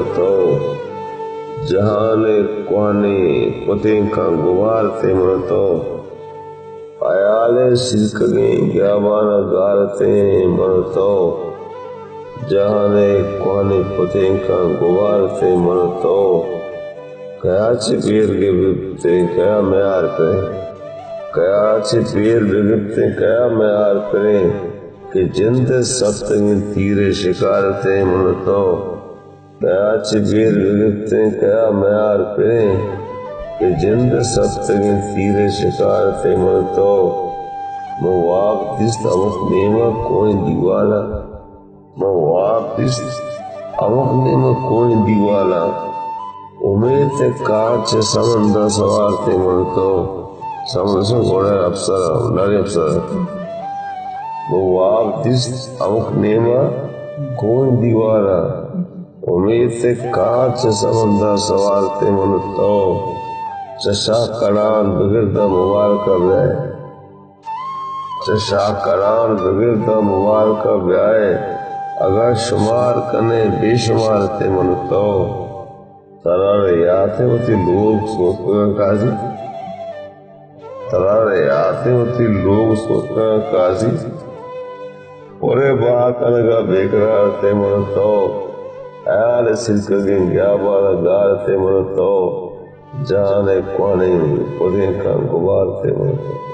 मनतो जहाने क्वाने पते का गुवार ते मनतो आयाले सिलकगे ग्याबाना गारते मनतो जहाने क्वाने पते का गुवार ते मनतो कयाचे बेर गिरते कया म्यार करे कयाचे बेर गिरते कया म्यार करे कि जिंद सप्तमी तीरे शिकारते मनतो कयाचे बेर गिरते कया म्यार करे कि जिंद सप्तमी तीरे शिकारते मनतो मवाब दिस अमुक नेमा कोई दीवाला मवाब दिस अमुक नेमा कोई दीवाला उमेद ते काच समंदर सवारते मनतो समंदर से घोड़ा अप्सरा नारी अप्सरा मवाब दिस अमुक नेमा कोई दीवाला उमेद ते काच समंदर सवारते मनतो चशा करान बगिरदा मुबारक ब्याय चशा करान बगिरदा मुबारक ब्याय अगर शुमार कने बेशुमार ते मनतो तरारे याते होती लोग सोचकर काजी तरारे याते होती लोग सोचकर काजी ओरे बात अनगा बेकरार ते मनतो आयाले सिलकगे ग्याबारा गार ते मनतो जाने क्वाने पदे का गुबार ते मनतो।